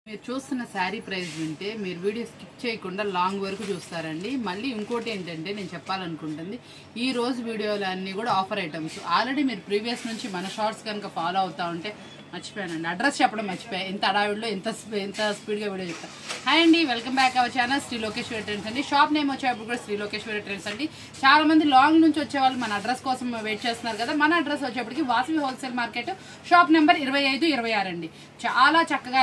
మీరు చూస్తున్న శారీ ప్రైస్ వింటే మీరు వీడియో స్కిప్ చేయకుండా లాంగ్ వరకు చూస్తారండి. మళ్ళీ ఇంకోటి ఏంటంటే నేను చెప్పాలనుకుంటుంది, ఈ రోజు వీడియోలు అన్నీ కూడా ఆఫర్ ఐటమ్స్. ఆల్రెడీ మీరు ప్రీవియస్ నుంచి మన షార్ట్స్ కనుక ఫాలో అవుతా ఉంటే మర్చిపోయానండి, అడ్రస్ చెప్పడం మర్చిపోయా. ఎంత అడావిడిలో ఎంత స్పీడ్గా వీడియో చెప్తాను. హాయ్ అండి, welcome back our channel Shri Lokeshwari trends అండి. షాప్ నేమ్ వచ్చేప్పుడు కూడా శ్రీ లోకేశ్వరి ట్రెండ్స్ అండి. చాలా మంది లాంగ్ నుంచి వచ్చేవాళ్ళు మన అడ్రస్ కోసం వెయిట్ చేస్తున్నారు కదా. మన అడ్రస్ వచ్చేప్పటికి Vasavi wholesale market, shop number 25-26 అండి. చాలా చక్కగా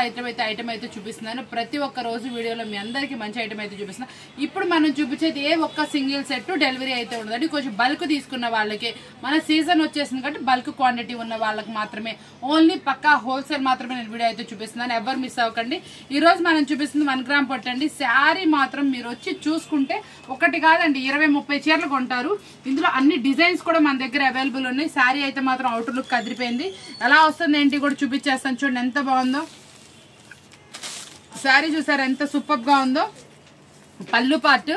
ఐటమ్ అయితే చూపిస్తున్నాను. ప్రతి ఒక్క రోజు వీడియోలో మీ అందరికీ మంచి ఐటమ్ అయితే చూపిస్తున్నాను. ఇప్పుడు మనం చూపించేది ఏ ఒక్క సింగిల్ సెట్ డెలివరీ అయితే ఉండదండి. కొంచెం బల్క్ తీసుకున్న వాళ్ళకి, మన సీజన్ వచ్చేసింది కాబట్టి బల్క్ క్వాంటిటీ ఉన్న వాళ్ళకి మాత్రమే, ఓన్లీ పక్కా హోల్సేల్ మాత్రమే నేను వీడియో అయితే చూపిస్తున్నాను. ఎవరు మిస్ అవ్వకండి. ఈ రోజు మనం చూపిస్తుంది 1 గ్రామ్ పట్టు అండి. శారీ మాత్రం మీరు వచ్చి చూసుకుంటే ఒకటి కాదండి 20-30 చీరలు కొంటారు. ఇందులో అన్ని డిజైన్స్ కూడా మన దగ్గర అవైలబుల్ ఉన్నాయి. శారీ అయితే మాత్రం అవుటర్ లుక్ కదిరిపోయింది. ఎలా వస్తుంది ఏంటి కూడా చూపించేస్తాను. చూడండి ఎంత బాగుందో శారీ, చూసారు ఎంత సూపర్ గా ఉందో. పళ్ళు పార్ట్,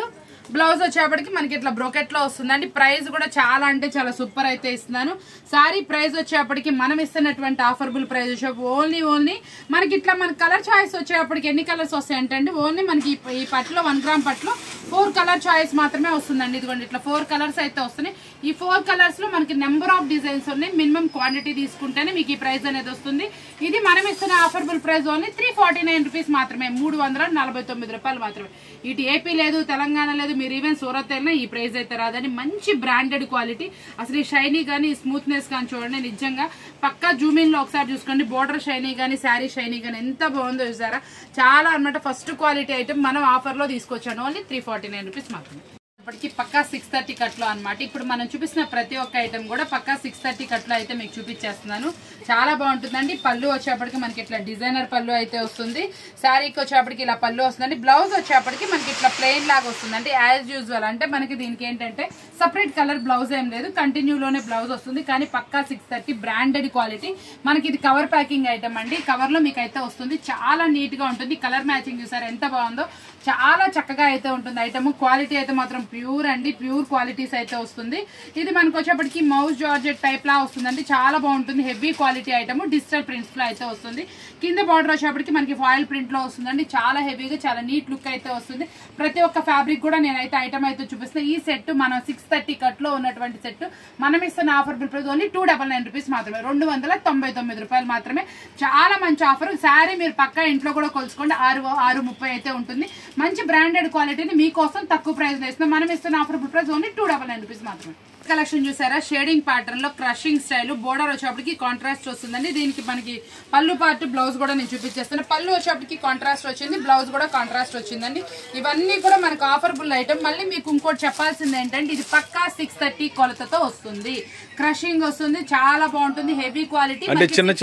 బ్లౌజ్ వచ్చేప్పటికి మనకి ఇట్లా బ్రోకెట్ లో వస్తుందండి. ప్రైస్ కూడా చాలా అంటే చాలా సూపర్ అయితే ఇస్తున్నాను. సారీ ప్రైస్ వచ్చేప్పటికి మనం ఇస్తున్నటువంటి ఆఫర్బుల్ ప్రైస్ వచ్చే ఓన్లీ మనకి ఇట్లా మన కలర్ చాయిస్ వచ్చేప్పటికి ఎన్ని కలర్స్ వస్తాయంటే ఓన్లీ మనకి ఈ పట్టులో 1 గ్రామ్ పట్టులో 4 కలర్ చాయిస్ మాత్రమే వస్తుందండి. ఇదిగోండి ఇట్లా 4 కలర్స్ అయితే వస్తున్నాయి. ఈ 4 కలర్స్ లో మనకి నెంబర్ ఆఫ్ డిజైన్స్ ఉన్నాయి. మినిమం క్వాంటిటీ తీసుకుంటేనే మీకు ఈ ప్రైస్ అనేది వస్తుంది. ఇది మనం ఇస్తున్న ఆఫర్బుల్ ప్రైస్ ఓన్లీ 349 రూపీస్ మాత్రమే, 349 రూపాయలు మాత్రమే. ఇటు ఏపీ లేదు, తెలంగాణ లేదు, మీరు ఈవెన్ సూరత్ వెళ్ళినా ఈ ప్రైస్ అయితే రాదని. మంచి బ్రాండెడ్ క్వాలిటీ. అసలు ఈ షైనీ కానీ స్మూత్నెస్ కానీ చూడండి, నిజంగా పక్కా జూమిన్ లో ఒకసారి చూసుకోండి. బోర్డర్ షైనీ కానీ శారీ షైనీ కానీ ఎంత బాగుందో చూసారా. చాలా అనమాట ఫస్ట్ క్వాలిటీ ఐటమ్ మనం ఆఫర్ లో తీసుకొచ్చాను. ఓన్లీ 349 రూపీస్ మాత్రమే. ఇప్పటికి పక్కా 630 కట్లో అనమాట. ఇప్పుడు మనం చూపిస్తున్న ప్రతి ఒక్క ఐటమ్ కూడా పక్కా 630 కట్లో అయితే మీకు చూపించేస్తున్నాను. చాలా బాగుంటుందండి. పళ్ళు వచ్చేప్పటికి మనకి ఇట్లా డిజైనర్ పళ్ళు అయితే వస్తుంది. శారీకి వచ్చేప్పటికి ఇలా పళ్ళు వస్తుందండి. బ్లౌజ్ వచ్చేప్పటికి మనకి ఇట్లా ప్లెయిన్ లాగా వస్తుందండి. యాజ్ యూజువల్ అంటే మనకి దీనికి ఏంటంటే సపరేట్ కలర్ బ్లౌజ్ ఏం లేదు, కంటిన్యూలోనే బ్లౌజ్ వస్తుంది. కానీ పక్కా 630 బ్రాండెడ్ క్వాలిటీ. మనకి ఇది కవర్ ప్యాకింగ్ ఐటమ్ అండి. కవర్ లో మీకు అయితే వస్తుంది. చాలా నీట్ గా ఉంటుంది. కలర్ మ్యాచింగ్ చూసారు ఎంత బాగుందో. చాలా చక్కగా అయితే ఉంటుంది ఐటమ్. క్వాలిటీ అయితే మాత్రం ప్యూర్ అండి, ప్యూర్ క్వాలిటీస్ అయితే వస్తుంది. ఇది మనకు వచ్చేప్పటికి మౌస్ జార్జెట్ టైప్ లా వస్తుందండి. చాలా బాగుంటుంది. Heavy quality item. Digital prints లో అయితే వస్తుంది. కింద బార్డర్ వచ్చేప్పటికి మనకి ఫాయిల్ ప్రింట్ లో వస్తుందండి. చాలా హెవీగా చాలా నీట్ లుక్ అయితే వస్తుంది. ప్రతి ఒక్క ఫ్యాబ్రిక్ కూడా నేనైతే ఐటమ్ అయితే చూపిస్తాను. ఈ సెట్ మనం 630 కట్ లో ఉన్నటువంటి సెట్ మనం ఇస్తున్న ఆఫర్ ప్రైస్ ఓన్లీ 299 రూపీస్ మాత్రమే, 299 రూపాయలు మాత్రమే. చాలా మంచి ఆఫర్. శారీ మీరు పక్కా ఇంట్లో కూడా కొలుసుకోండి. 630 అయితే ఉంటుంది. మంచి బ్రాండెడ్ క్వాలిటీని మీకోసం తక్కువ ప్రైస్ లో ఇస్తున్నాం. మనం ఇస్తున్న ఆఫర్ ప్రైస్ ఓన్లీ 299 రూపీస్ మాత్రమే. కలెక్షన్ చూసారా, షేడింగ్ ప్యాటర్న్ లో క్రషింగ్ స్టైల్. బోర్డర్ వచ్చేప్పటికి కాంట్రాస్ట్ వస్తుందండి. దీనికి మనకి పళ్ళు పార్ట్, బ్లౌజ్ కూడా నేను చూపించేస్తాను. పళ్ళు వచ్చేప్పటికి కాంట్రాస్ట్ వచ్చింది, బ్లౌజ్ కూడా కాంట్రాస్ట్ వచ్చిందండి. ఇవన్నీ కూడా మనకు ఆఫర్బుల్ ఐటమ్. మళ్ళీ మీకు ఇంకోటి చెప్పాల్సింది ఏంటంటే ఇది పక్కా 630 కొలతతో వస్తుంది. క్రషింగ్ వస్తుంది, చాలా బాగుంటుంది. Heavy quality. చిన్న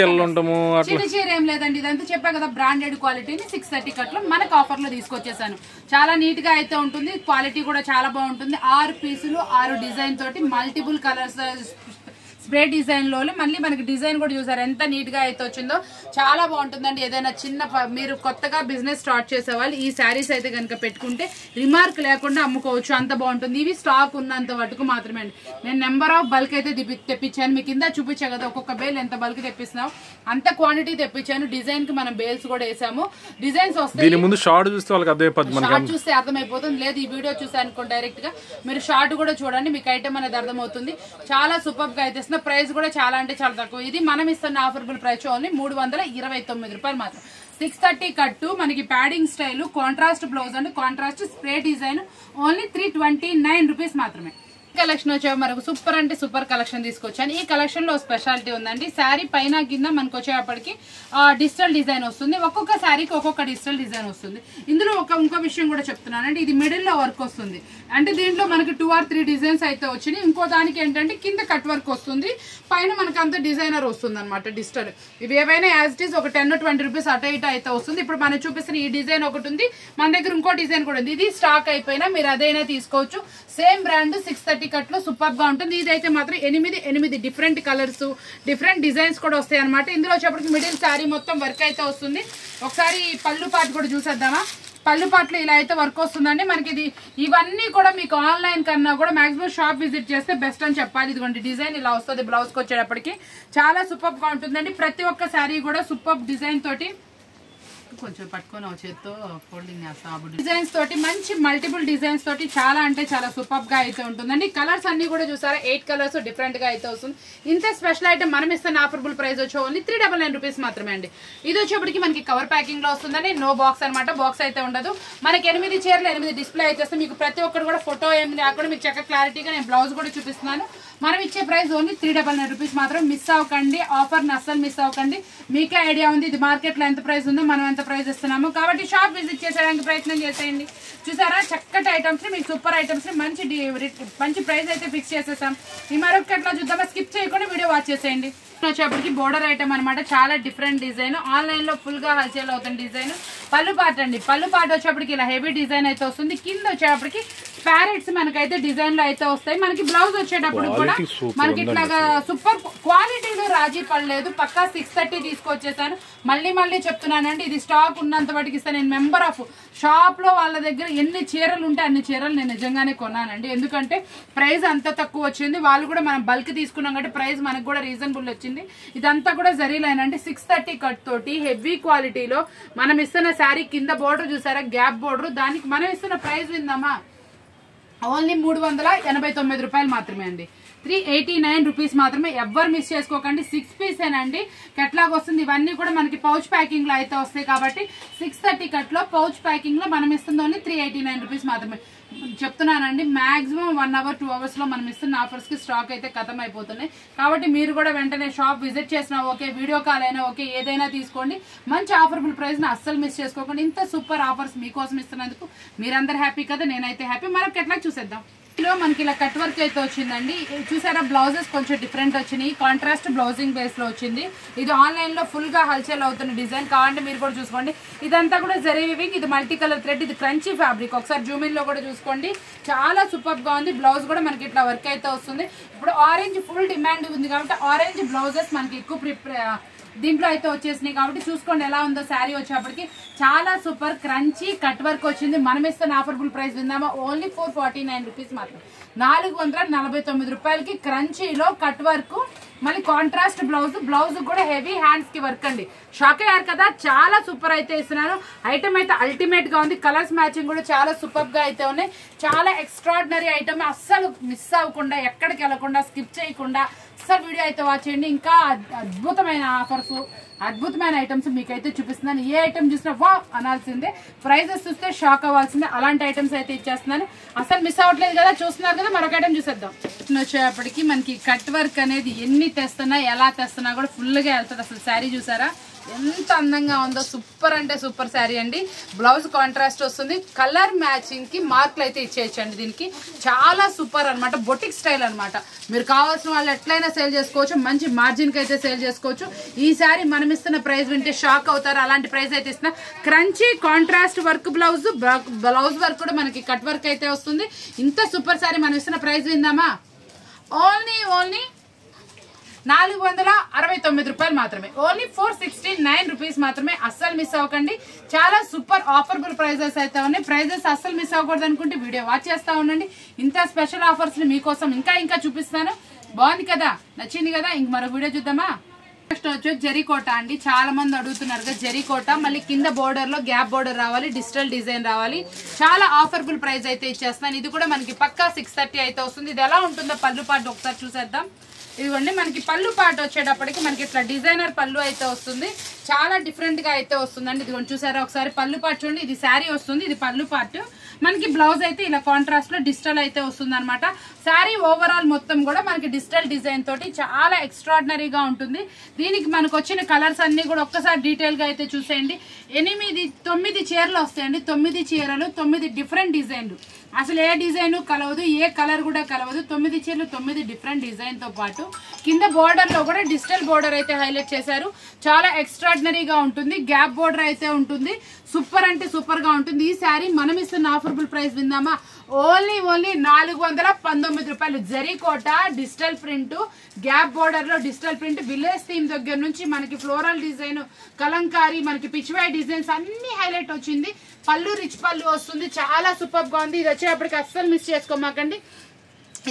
చీర ఏం లేదండి, ఇదంతా చెప్పా కదా బ్రాండెడ్ క్వాలిటీని 630 కట్ లో మనకు ఆఫర్ లో తీసుకొచ్చేసాను. చాలా నీట్ గా అయితే ఉంటుంది. క్వాలిటీ కూడా చాలా బాగుంటుంది. 6 పీసులు 6 డిజైన్ తోటి మల్టిపుల్ కలర్స్ స్ప్రే డిజైన్ లో మళ్ళీ మనకి డిజైన్ కూడా చూసారు ఎంత నీట్ గా అయితే వచ్చిందో. చాలా బాగుంటుందండి. ఏదైనా చిన్న మీరు కొత్తగా బిజినెస్ స్టార్ట్ చేసే వాళ్ళు ఈ శారీస్ అయితే కనుక పెట్టుకుంటే రిమార్క్ లేకుండా అమ్ముకోవచ్చు. అంత బాగుంటుంది. ఇవి స్టాక్ ఉన్నంత వరకు మాత్రమే అండి. నేను నెంబర్ ఆఫ్ బల్క్ అయితే తెప్పించాను. మీకు కింద చూపించా కదా ఒక్కొక్క బేల్ ఎంత బల్క్ తెప్పిస్తున్నావు అంత క్వాంటిటీ తెప్పించాను. డిజైన్ కి మనం బేల్స్ కూడా వేసాము. డిజైన్స్ వస్తాయి. షార్ట్ చూస్తే అర్థమైపోతుంది. లేదు ఈ వీడియో చూసా అనుకోండి డైరెక్ట్ గా మీరు షార్ట్ కూడా చూడండి, మీకు ఐటమ్ అనేది అర్థమవుతుంది. చాలా సూపర్ గా అయితే ప్రైస్ కూడా చాలా అంటే చాలా తక్కువ. ఇది మనం ఇస్తున్న ఆఫర్బుల్ ప్రైస్ ఓన్లీ 329 రూపాయలు మాత్రం. 630 కట్టు మనకి padding style, contrast blouse and contrast spray design only 329 rupees మాత్రమే. కలెక్షన్ వచ్చే మనకు సూపర్ అంటే సూపర్ కలెక్షన్ తీసుకొచ్చాను. ఈ కలెక్షన్ లో స్పెషాలిటీ ఉందండి. శారీ పైన కింద మనకు వచ్చేప్పటికి డిజిటల్ డిజైన్ వస్తుంది. ఒక్కొక్క శారీకి ఒక్కొక్క డిజిటల్ డిజైన్ వస్తుంది. ఇందులో ఇంకో విషయం కూడా చెప్తున్నానండి, ఇది మిడిల్ లో వర్క్ వస్తుంది. అంటే దీంట్లో మనకి 2 or 3 డిజైన్స్ అయితే వచ్చినాయి. ఇంకో దానికి ఏంటంటే కింద కట్ వర్క్ వస్తుంది, పైన మనకి అంత డిజైనర్ వస్తుంది అనమాట డిజిటల్. ఇవి ఏవైనా యాజ్ ఇట్ ఈస్ ఒక 10-20 రూపీస్ అటు ఇటు అయితే వస్తుంది. ఇప్పుడు మనం చూపిస్తున్న ఈ డిజైన్ ఒకటి ఉంది, మన దగ్గర ఇంకో డిజైన్ కూడా ఉంది. ఇది స్టాక్ అయిపోయినా మీరు అదైనా తీసుకోవచ్చు. సేమ్ బ్రాండ్ 630 కట్ లో సూపర్ గా ఉంటుంది. ఇదైతే మాత్రం 8 డిఫరెంట్ కలర్స్ డిఫరెంట్ డిజైన్స్ కూడా వస్తాయి అనమాట. ఇందులో వచ్చేప్పటికి మిడిల్ శారీ మొత్తం వర్క్ అయితే వస్తుంది. ఒకసారి పళ్ళు పార్ట్ కూడా చూసేద్దామా. పళ్ళు పాటలు ఇలా అయితే వర్క్ వస్తుందండి మనకి. ఇవన్నీ కూడా మీకు ఆన్లైన్ కన్నా కూడా మాక్సిమం షాప్ విజిట్ చేస్తే బెస్ట్ అని చెప్పాలి. ఇదిగోండి డిజైన్ ఇలా వస్తుంది. బ్లౌజ్ కి వచ్చేటప్పటికి చాలా సూపర్ గా ఉంటుందండి. ప్రతి ఒక్క శారీ కూడా సూపర్ డిజైన్ తోటి కొంచెం పట్టుకొని చేత్తో ఫోల్డింగ్ చేస్తాం. డిజైన్స్ తోటి మంచి మల్టిపుల్ డిజైన్స్ తోటి చాలా అంటే చాలా సూపర్ గా అయితే ఉంటుందండి. కలర్స్ అన్ని కూడా చూసారా 8 కలర్స్ డిఫరెంట్ గా అయితే వస్తుంది. ఇంత స్పెషల్ ఐటమ్ మనం ఇస్తున్న ఆఫర్బుల్ ప్రైస్ వచ్చి ఓన్లీ 399 రూపీస్ మాత్రమే అండి. ఇది వచ్చేప్పటికి మనకి కవర్ ప్యాకింగ్ లో వస్తుందండి. నో బాక్స్ అనమాట, బాక్స్ అయితే ఉండదు. మనకి 8 చీరలు 8 డిస్ప్లే అయితే వస్తుంది. మీకు ప్రతి ఒక్కరు కూడా ఫోటో ఏమి రాకుండా మీకు చక్కగా క్లారిటీగా నేను బ్లౌజ్ కూడా చూపిస్తున్నాను. మనం ఇచ్చే ప్రైస్ ఓన్లీ 399 రూపీస్ మాత్రం. మిస్ అవ్వకండి, ఆఫర్ అస్సలు మిస్ అవ్వకండి. మీకే ఐడియా ఉంది ఇది మార్కెట్ లో ఎంత ప్రైస్ ఉందో మనం ఎంత ప్రైస్ ఇస్తున్నాము. కాబట్టి షాప్ విజిట్ చేసేయడానికి ప్రయత్నం చేసేయండి. చూసారా చక్కటి ఐటమ్స్ ని, మీకు సూపర్ ఐటమ్స్ ని మంచి ప్రైస్ అయితే ఫిక్స్ చేసేసాం. ఈ మరొకట్లా చూద్దామా, స్కిప్ చేయకుండా వీడియో వాచ్ చేసేయండి. వచ్చేప్పటికి బోర్డర్ ఐటమ్ అనమాట, చాలా డిఫరెంట్ డిజైన్. ఆన్లైన్ లో ఫుల్ గా హల్చేల్ అవుతుంది డిజైన్. పళ్ళు పాట అండి, పళ్ళు పాట వచ్చేప్పటికి ఇలా హెవీ డిజైన్ అయితే వస్తుంది. కింద వచ్చేప్పటికి ప్యారెట్స్ మనకైతే డిజైన్ లో అయితే వస్తాయి. మనకి బ్లౌజ్ వచ్చేటప్పుడు కూడా మనకి ఇట్లాగా సూపర్ క్వాలిటీలో రాజీ పడలేదు. పక్కా 630 తీసుకొచ్చేసాను. మళ్ళీ చెప్తున్నానండి, ఇది స్టాక్ ఉన్నంత వాటికి ఇస్తాను. నేను మెంబర్ ఆఫ్ షాప్ లో వాళ్ళ దగ్గర ఎన్ని చీరలు ఉంటే అన్ని చీరలు నేను నిజంగానే కొన్నానండి. ఎందుకంటే ప్రైస్ అంత తక్కువ వచ్చింది. వాళ్ళు కూడా మనం బల్క్ తీసుకున్నాం కాబట్టి ప్రైస్ మనకు కూడా రీజనబుల్ వచ్చింది. ఇదంతా కూడా జరీలైనండి 630 కట్ తోటి హెవీ క్వాలిటీలో మనం ఇస్తున్న శారీ కింద బోర్డర్ చూసారా, గ్యాప్ బోర్డర్. దానికి మనం ఇస్తున్న ప్రైస్ విందామా, ఓన్లీ 389 రూపాయలు మాత్రమే అండి. 389 రూపీస్ మాత్రమే. ఎవ్వరు మిస్ చేసుకోకండి. 6 పీసేనండి. కట్లాగా వస్తుంది. ఇవన్నీ కూడా మనకి పౌచ్ ప్యాకింగ్ లో అయితే వస్తాయి కాబట్టి 630 కట్ లో పౌచ్ ప్యాకింగ్ లో మనం ఇస్తుంది ఓన్లీ 389 రూపీస్ మాత్రమే. చెప్తున్నానండి, మాక్సిమం 1 అవర్ 2 అవర్స్ లో మనం ఇస్తున్న ఆఫర్స్ కి స్టాక్ అయితే ఖతం అయిపోతున్నాయి. కాబట్టి మీరు కూడా వెంటనే షాప్ విజిట్ చేసినా ఓకే, వీడియో కాల్ అయినా ఓకే, ఏదైనా తీసుకోండి. మంచి ఆఫర్బుల్ ప్రైస్ ని అస్సలు మిస్ చేసుకోకండి. ఇంత సూపర్ ఆఫర్స్ మీకోసం ఇస్తున్నందుకు మీరందరూ హ్యాపీ కదా, నేనైతే హ్యాపీ. మరొక ఎట్లా చూసేద్దాం. మనకి ఇలా కట్ వర్క్ అయితే వచ్చిందండి. చూసారా బ్లౌజెస్ కొంచెం డిఫరెంట్ వచ్చినాయి. కాంట్రాస్ట్ బ్లౌజింగ్ బేస్ లో వచ్చింది. ఇది ఆన్లైన్ లో ఫుల్ గా హల్చేల్ అవుతున్న డిజైన్. కావాలంటే మీరు కూడా చూసుకోండి. ఇదంతా కూడా జరీ వీవింగ్. ఇది మల్టీ కలర్ థ్రెడ్. ఇది క్రంచీ ఫ్యాబ్రిక్. ఒకసారి జూమ్ ఇన్ లో కూడా చూసుకోండి. చాలా సూపర్ గా ఉంది. బ్లౌజ్ కూడా మనకి ఇట్లా వర్క్ అయితే వస్తుంది. ఇప్పుడు ఆరెంజ్ ఫుల్ డిమాండ్ ఉంది కాబట్టి ఆరెంజ్ బ్లౌజెస్ మనకి ఎక్కువ దీంట్లో అయితే వచ్చేసినాయి కాబట్టి చూసుకోండి ఎలా ఉందో. శారీ వచ్చేప్పటికి చాలా సూపర్ క్రంచీ కట్ వర్క్ వచ్చింది. మనం ఇస్తున్న ఆఫర్బుల్ ప్రైస్ విందామా, ఓన్లీ 449 రూపీస్ మాత్రం. 449 రూపాయలకి క్రంచీలో కట్ వర్క్, మళ్ళీ కాంట్రాస్ట్ బ్లౌజ్ కూడా హెవీ హ్యాండ్స్ కి వర్క్ అండి. షాక్ అయ్యారు కదా, చాలా సూపర్ అయితే ఇస్తున్నాను. ఐటమ్ అయితే అల్టిమేట్ గా ఉంది. కలర్స్ మ్యాచింగ్ కూడా చాలా సూపర్ గా అయితే ఉన్నాయి. చాలా ఎక్స్ట్రాడినరీ ఐటమ్. అస్సలు మిస్ అవ్వకుండా, ఎక్కడికి వెళ్ళకుండా, స్కిప్ చేయకుండా అస్సలు వీడియో అయితే వాచ్ చేయండి. ఇంకా అద్భుతమైన ఆఫర్స్, అద్భుతమైన ఐటమ్స్ మీకైతే చూపిస్తున్నాను. ఏ ఐటమ్ చూసినా వా అనాల్సిందే, ప్రైజెస్ చూస్తే షాక్ అవ్వాల్సిందే. అలాంటి ఐటమ్స్ అయితే ఇచ్చేస్తున్నాను. అసలు మిస్ అవ్వట్లేదు కదా, చూస్తున్నారు కదా. మరొక ఐటమ్ చూసేద్దాం. వచ్చేప్పటికి మనకి కట్ వర్క్ అనేది ఎన్ని తెస్తున్నా ఎలా తెస్తున్నా కూడా ఫుల్ గా వెళ్తుంది. అసలు శారీ చూసారా ఎంత అందంగా ఉందో. సూపర్ అంటే సూపర్ శారీ అండి. బ్లౌజ్ కాంట్రాస్ట్ వస్తుంది. కలర్ మ్యాచింగ్ కి మార్కులు అయితే ఇచ్చేయచ్చండి. దీనికి చాలా సూపర్ అనమాట. బొటిక్ స్టైల్ అనమాట. మీరు కావాల్సిన వాళ్ళు ఎట్లయినా సేల్ చేసుకోవచ్చు. మంచి మార్జిన్ కి అయితే సేల్ చేసుకోవచ్చు. ఈ శారీ మనం ఇస్తున్న ప్రైస్ వింటే షాక్ అవుతారు. అలాంటి ప్రైస్ అయితే ఇస్తున్నా. Crunchy contrast work blouse work కూడా మనకి కట్ వర్క్ అయితే వస్తుంది. ఇంత సూపర్ శారీ మనం ఇస్తున్న ప్రైస్ విందామా, ఓన్లీ 469 రూపాయలు మాత్రమే. ఓన్లీ 469 రూపీస్ మాత్రమే. అస్సలు మిస్ అవ్వకండి. చాలా సూపర్ ఆఫర్బుల్ ప్రైజెస్ అయితే ఉన్నాయి. ప్రైజెస్ అస్సలు మిస్ అవ్వకూడదు అనుకుంటే వీడియో వాచ్ చేస్తా ఉండండి. ఇంత స్పెషల్ ఆఫర్స్ ని మీకోసం ఇంకా చూపిస్తాను. బాగుంది కదా, నచ్చింది కదా. ఇంక మరో వీడియో చూద్దామా. నెక్స్ట్ వచ్చి జరీకోట అండి. చాలా మంది అడుగుతున్నారు కదా జరీకోట. మళ్ళీ కింద బోర్డర్ లో గ్యాప్ బోర్డర్ రావాలి, డిజిటల్ డిజైన్ రావాలి. చాలా ఆఫర్బుల్ ప్రైస్ అయితే ఇచ్చేస్తాను. ఇది కూడా మనకి పక్కా 630 అయితే వస్తుంది. ఇది ఎలా ఉంటుందో పళ్ళు పాటు ఒకసారి చూసేద్దాం. ఇదిగోండి మనకి పళ్ళు పాటు వచ్చేటప్పటికి మనకి ఇట్లా డిజైనర్ పళ్ళు అయితే వస్తుంది. చాలా డిఫరెంట్ గా అయితే వస్తుందండి. ఇదిగోండి చూసారా ఒకసారి పళ్ళు పాటు చూడండి. ఇది శారీ వస్తుంది, ఇది పళ్ళు పాటు. మనకి బ్లౌజ్ అయితే ఇలా కాంట్రాస్ట్ లో డిజిటల్ అయితే వస్తుంది అనమాట. శారీ ఓవరాల్ మొత్తం కూడా మనకి డిజిటల్ డిజైన్ తోటి చాలా ఎక్స్ట్రాడినరీగా ఉంటుంది. దీనికి మనకు వచ్చిన కలర్స్ అన్ని కూడా ఒక్కసారి డీటెయిల్ గా అయితే చూసేయండి. 9 చీరలు వస్తాయండి. 9 చీరలు 9 డిఫరెంట్ డిజైన్లు. అసలు ఏ డిజైన్ కలవదు, ఏ కలర్ కూడా కలవదు. 9 చీరలు 9 డిఫరెంట్ డిజైన్ తో పాటు కింద బోర్డర్ లో కూడా డిజిటల్ బోర్డర్ అయితే హైలైట్ చేశారు. చాలా ఎక్స్ట్రాడినరీగా ఉంటుంది. గ్యాప్ బోర్డర్ అయితే ఉంటుంది. సూపర్ అంటే సూపర్ గా ఉంటుంది. ఈ శారీ మనం ఇస్తున్న ఆఫర్బుల్ ప్రైస్ విందామా, ఓన్లీ 419 రూపాయలు. Zari kota digital print, gap border లో డిజిటల్ ప్రింట్, విలేజ్ థీమ్ దగ్గర నుంచి మనకి ఫ్లోరల్ డిజైన్, కలంకారీ, మనకి పిచ్వాయ్ డిజైన్స్ అన్ని హైలైట్ వచ్చింది. పళ్ళు రిచ్ పళ్ళు వస్తుంది. చాలా సూపర్ గా ఉంది. ఇది వచ్చేప్పటికి అస్సలు మిస్ చేసుకోమాకండి.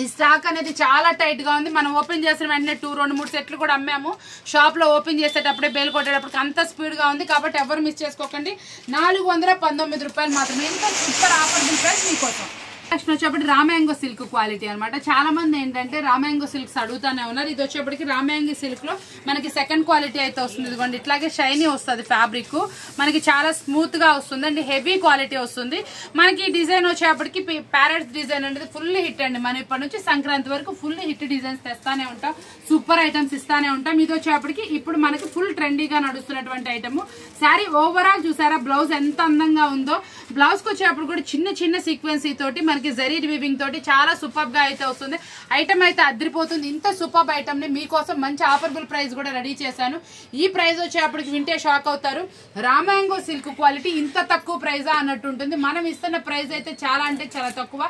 ఈ స్టాక్ అనేది చాలా టైట్ గా ఉంది. మనం ఓపెన్ చేసిన వెంటనే 2-3 సెట్లు కూడా అమ్మాము. షాప్ లో ఓపెన్ చేసేటప్పుడే బేల్ కొట్టేటప్పటికి అంత స్పీడ్ గా ఉంది కాబట్టి ఎవరు మిస్ చేసుకోకండి. 419 రూపాయలు మాత్రమే. ఇంత సూపర్ ఆఫర్బుల్ ప్రైస్ మీకోసం. నెక్స్ట్ వచ్చేప్పటికి రామ్యాంగో సిల్క్ క్వాలిటీ అనమాట. చాలా మంది ఏంటంటే రామ్యాంగో సిల్క్స్ అడుగుతానే ఉన్నారు. ఇది వచ్చేప్పటికి రామ్యాంగో సిల్క్ లో మనకి సెకండ్ క్వాలిటీ అయితే వస్తుంది. ఇదిగోండి ఇట్లాగే షైనీ వస్తుంది. ఫ్యాబ్రిక్ మనకి చాలా స్మూత్ గా వస్తుంది అండి. హెవీ క్వాలిటీ వస్తుంది. మనకి డిజైన్ వచ్చేప్పటికి ప్యారెట్స్ డిజైన్ అనేది ఫుల్ హిట్ అండి. మనం ఇప్పటి నుంచి సంక్రాంతి వరకు ఫుల్ హిట్ డిజైన్స్ తెస్తానే ఉంటాం. సూపర్ ఐటమ్స్ ఇస్తానే ఉంటాం. ఇది వచ్చేప్పటికి ఇప్పుడు మనకి ఫుల్ ట్రెండీగా నడుస్తున్నటువంటి ఐటమ్. శారీ ఓవరాల్ చూసారా బ్లౌజ్ ఎంత అందంగా ఉందో. బ్లౌజ్ కి వచ్చేప్పుడు కూడా చిన్న చిన్న సీక్వెన్సీ తోటి మనకి జరీ వీవింగ్ తోటి చాలా సూపర్ గా అయితే వస్తుంది. ఐటమ్ అయితే అదిరిపోతుంది. ఇంత సూపర్ ఐటమ్ ని మీకోసం మంచి ఆఫర్బుల్ ప్రైస్ కూడా రెడీ చేశాను. ఈ ప్రైస్ వచ్చేప్పటికి వింటే షాక్ అవుతారు. రామ్యాంగో సిల్క్ క్వాలిటీ ఇంత తక్కువ ప్రైజా అన్నట్టు ఉంటుంది. మనం ఇస్తున్న ప్రైస్ అయితే చాలా అంటే చాలా తక్కువ.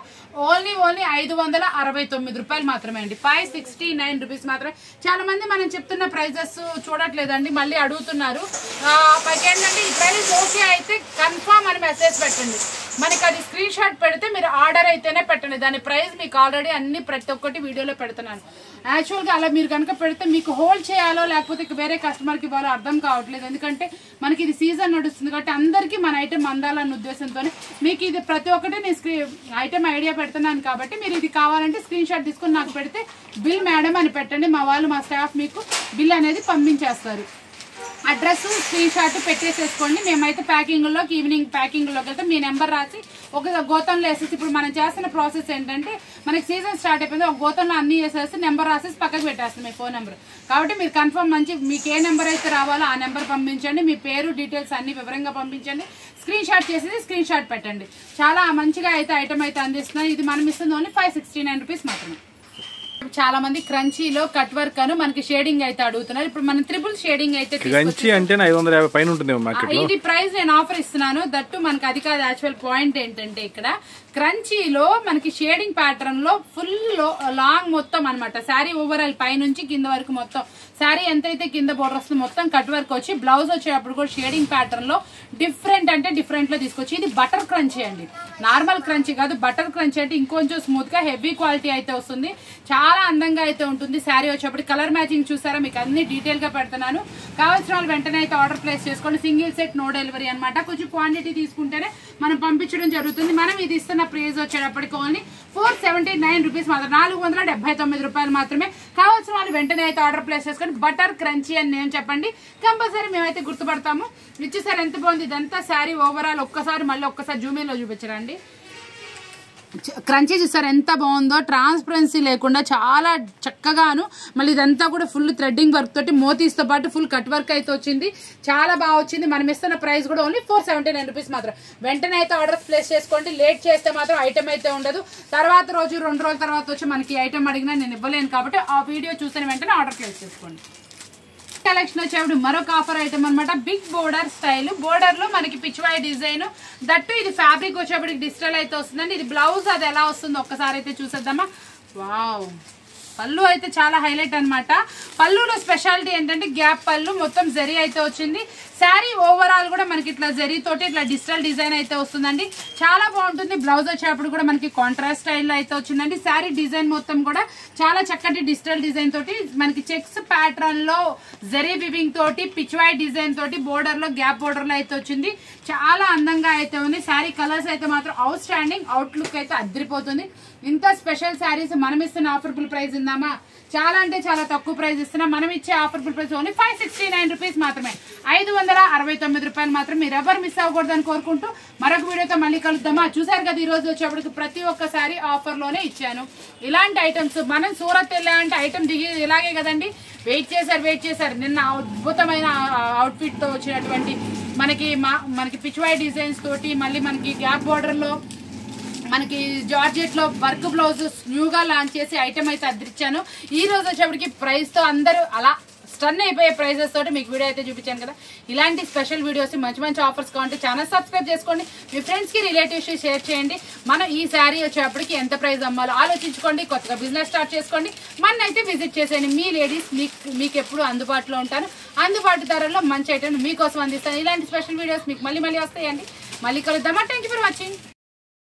ఓన్లీ 569 రూపాయలు మాత్రమే అండి. 569 రూపీస్ మాత్రమే. చాలా మంది మనం చెప్తున్న ప్రైజెస్ చూడట్లేదండి, మళ్ళీ అడుగుతున్నారు. ఏంటంటే ఈ ప్రైస్ ఓకే అయితే కన్ఫర్మ్ అని మెసేజ్ పెట్టండి. మనకి అది స్క్రీన్ షాట్ పెడితే మీరు ఆర్డర్ అయితేనే పెట్టండి. దాని ప్రైస్ మీకు ఆల్రెడీ అన్ని ప్రతి ఒక్కటి వీడియోలో పెడుతున్నాను. యాక్చువల్గా అలా మీరు కనుక పెడితే మీకు హోల్డ్ చేయాలో లేకపోతే వేరే కస్టమర్కి ఇవ్వాలో అర్థం కావట్లేదు. ఎందుకంటే మనకి ఇది సీజన్ నడుస్తుంది కాబట్టి అందరికీ మన ఐటమ్ అందాలన్న ఉద్దేశంతో మీకు ఇది ప్రతి ఒక్కటి నేను ఐటమ్ ఐడియా పెడుతున్నాను. కాబట్టి మీరు ఇది కావాలంటే స్క్రీన్ షాట్ తీసుకొని నాకు పెడితే బిల్ మేడం అని పెట్టండి. మా వాళ్ళు మా స్టాఫ్ మీకు బిల్ అనేది పంపించేస్తారు. అడ్రస్ స్క్రీన్ షాట్ పెట్టేసేసుకోండి. మేమైతే ప్యాకింగ్లోకి ఈవినింగ్ ప్యాకింగ్లోకి వెళ్తే మీ నెంబర్ రాసి ఒక గోతంలో వేసేసి, ఇప్పుడు మనం చేస్తున్న ప్రాసెస్ ఏంటంటే మనకి సీజన్ స్టార్ట్ అయిపోయింది, ఒక గోతంలో అన్ని వేసేసి నెంబర్ రాసేసి పక్కకు పెట్టేస్తాం మీ ఫోన్ నెంబర్. కాబట్టి మీరు కన్ఫర్మ్ మంచి మీకు ఏ నెంబర్ అయితే రావాలో ఆ నెంబర్ పంపించండి. మీ పేరు డీటెయిల్స్ అన్ని వివరంగా పంపించండి. స్క్రీన్ షాట్ చేసేసి స్క్రీన్ షాట్ పెట్టండి. చాలా మంచిగా అయితే ఐటమ్ అయితే అందిస్తున్నాయి. ఇది మనం ఇస్తుంది ఓన్లీ 569 రూపీస్ మాత్రమే. చాలా మంది క్రంచీలో కట్ వర్క్ అను మనకి షేడింగ్ అయితే అడుగుతున్నారు. ఇప్పుడు మనం ట్రిపుల్ షేడింగ్ అయితే క్రంచీ అంటే 550 పైన ఉంటుంది మార్కెట్ లో. ఇది ప్రైస్ నేను ఆఫర్ ఇస్తున్నాను. దట్టు మనకి అది కాదు. యాక్చువల్ పాయింట్ ఏంటంటే ఇక్కడ క్రంచీలో మనకి షేడింగ్ ప్యాటర్న్ లో ఫుల్ లాంగ్ మొత్తం అనమాట. శారీ ఓవరాల్ పై నుంచి కింద వరకు మొత్తం శారీ ఎంతైతే కింద బోర్డర్ వస్తుంది మొత్తం కట్ వర్క్ వచ్చి బ్లౌజ్ వచ్చేటప్పుడు కూడా షేడింగ్ ప్యాటర్న్ లో డిఫరెంట్ అంటే డిఫరెంట్ లో తీసుకొచ్చి ఇది బటర్ క్రంచీ అండి. నార్మల్ క్రంచీ కాదు, బటర్ క్రంచీ అంటే ఇంకొంచెం స్మూత్ గా హెవీ క్వాలిటీ అయితే వస్తుంది. చాలా అందంగా అయితే ఉంటుంది. శారీ వచ్చేప్పుడు కలర్ మ్యాచింగ్ చూసారా, మీకు అన్ని డీటెయిల్ గా పెడుతున్నాను. కావాల్సిన వాళ్ళు వెంటనే అయితే ఆర్డర్ ప్లేస్ చేసుకోండి. సింగిల్ సెట్ నో డెలివరీ అనమాట. కొంచెం క్వాంటిటీ తీసుకుంటేనే మనం పంపించడం జరుగుతుంది. మనం ఇది ఇస్తున్న ప్రైస్ వచ్చేటప్పటికి ఓన్లీ 479 రూపీస్ మాత్రం. 479 రూపాయలు మాత్రమే. కావాల్సిన వాళ్ళు వెంటనే అయితే ఆర్డర్ ప్లేస్ చేసుకొని బటర్ క్రంచీ అని నేను చెప్పండి, కంపల్సరీ మేమైతే గుర్తుపడతాము. ఇచ్చేసారి ఎంత బాగుంది ఇదంతా శారీ ఓవరాల్. ఒక్కసారి మళ్ళీ ఒక్కసారి జూమింగ్లో చూపించరండి. క్రంచీ చూసారు ఎంత బాగుందో. ట్రాన్స్పరెన్సీ లేకుండా చాలా చక్కగాను, మళ్ళీ ఇదంతా కూడా ఫుల్ థ్రెడ్డింగ్ వర్క్ తోటి మోతీస్తో పాటు ఫుల్ కట్ వర్క్ అయితే వచ్చింది. చాలా బాగా వచ్చింది. మనం ఇస్తున్న ప్రైస్ కూడా ఓన్లీ 479 రూపీస్ మాత్రం. వెంటనే అయితే ఆర్డర్ ప్లేస్ చేసుకోండి. లేట్ చేస్తే మాత్రం ఐటమ్ అయితే ఉండదు. తర్వాత రోజు 2 రోజుల తర్వాత వచ్చి మనకి ఐటమ్ అడిగినా నేను ఇవ్వలేను కాబట్టి ఆ వీడియో చూసిన వెంటనే ఆర్డర్ ప్లేస్ చేసుకోండి. కలెక్షన్ వచ్చేప్పుడు మరొక ఆఫర్ ఐటమ్ అనమాట. Big border style. బోర్డర్ లో మనకి పిచ్వాయి డిజైన్. దట్టు ఇది ఫ్యాబ్రిక్ వచ్చేప్పటికి డిజిటల్ అయితే వస్తుందండి. ఇది బ్లౌజ్ అది ఎలా వస్తుందో ఒక్కసారి అయితే చూసేద్దామా. వావ్, పళ్ళు అయితే చాలా హైలైట్ అనమాట. పళ్ళులో స్పెషాలిటీ ఏంటంటే గ్యాప్ పళ్ళు మొత్తం జరీ అయితే వచ్చింది. శారీ ఓవరాల్ కూడా మనకి ఇట్లా జరీ తోటి ఇట్లా డిజిటల్ డిజైన్ అయితే వస్తుందండి. చాలా బాగుంటుంది. బ్లౌజ్ వచ్చేటప్పుడు కూడా మనకి కాంట్రాస్ట్ స్టైల్లో అయితే వచ్చిందండి. శారీ డిజైన్ మొత్తం కూడా చాలా చక్కటి డిజిటల్ డిజైన్ తోటి మనకి చెక్స్ ప్యాటర్న్ లో జరీ వివింగ్ తోటి పిచ్వాయి డిజైన్ తోటి బోర్డర్ లో గ్యాప్ బోర్డర్ లో అయితే వచ్చింది. చాలా అందంగా అయితే ఉంది. శారీ కలర్స్ అయితే మాత్రం అవుట్ స్టాండింగ్. అవుట్ లుక్ అయితే అదిరిపోతుంది. ఇంత స్పెషల్ శారీస్ మనం ఇస్తున్న ఆఫర్బుల్ ప్రైస్ ఉందామా, చాలా అంటే చాలా తక్కువ ప్రైస్ ఇస్తున్నాం. మనం ఇచ్చే ఆఫర్బుల్ ప్రైస్ ఓన్లీ 569 రూపీస్ మాత్రమే. 569 రూపాయలు మాత్రం. మీరు ఎవరు మిస్ అవ్వకూడదని కోరుకుంటూ మరొక వీడియోతో మళ్ళీ కలుద్దామా. చూసారు కదా ఈ రోజు వచ్చేప్పటికి ప్రతి ఒక్కసారి ఆఫర్ లోనే ఇచ్చాను. ఇలాంటి ఐటమ్స్ మనం సూరత్ వెళ్ళాలంటే ఐటమ్ దిగి ఇలాగే కదండి. వెయిట్ చేశారు. నిన్న అద్భుతమైన అవుట్ ఫిట్ తో వచ్చినటువంటి మనకి పిచ్వాయి డిజైన్స్ తోటి మళ్ళీ మనకి గ్యాప్ బోర్డర్ లో మనకి జార్జెట్ లో వర్క్ బ్లౌజ్ న్యూగా లాంచ్ చేసి ఐటమ్ అయితే అదిరిచ్చాను. ఈ రోజు వచ్చేప్పటికి ప్రైస్ తో అందరూ అలా స్టన్ అయిపోయే ప్రైజెస్ తోటి మీకు వీడియో అయితే చూపించాను కదా. ఇలాంటి స్పెషల్ వీడియోస్ మంచి ఆఫర్స్ కావాలంటే ఛానల్ సబ్స్క్రైబ్ చేసుకోండి. మీ ఫ్రెండ్స్ కి రిలేటివ్స్ కి షేర్ చేయండి. మనం ఈ శారీ వచ్చేప్పటికి ఎంత ప్రైస్ అమ్మాలో ఆలోచించుకోండి. కొత్తగా బిజినెస్ స్టార్ట్ చేసుకోండి. అయితే విజిట్ చేసేయండి. మీ లేడీస్ మీకు ఎప్పుడు అందుబాటులో ఉంటాను. అందుబాటు ధరల్లో మంచి ఐటమ్ మీకోసం అందిస్తాను. ఇలాంటి స్పెషల్ వీడియోస్ మీకు మళ్ళీ వస్తాయండి. మళ్ళీ కలుద్దామా. Thank you for watching.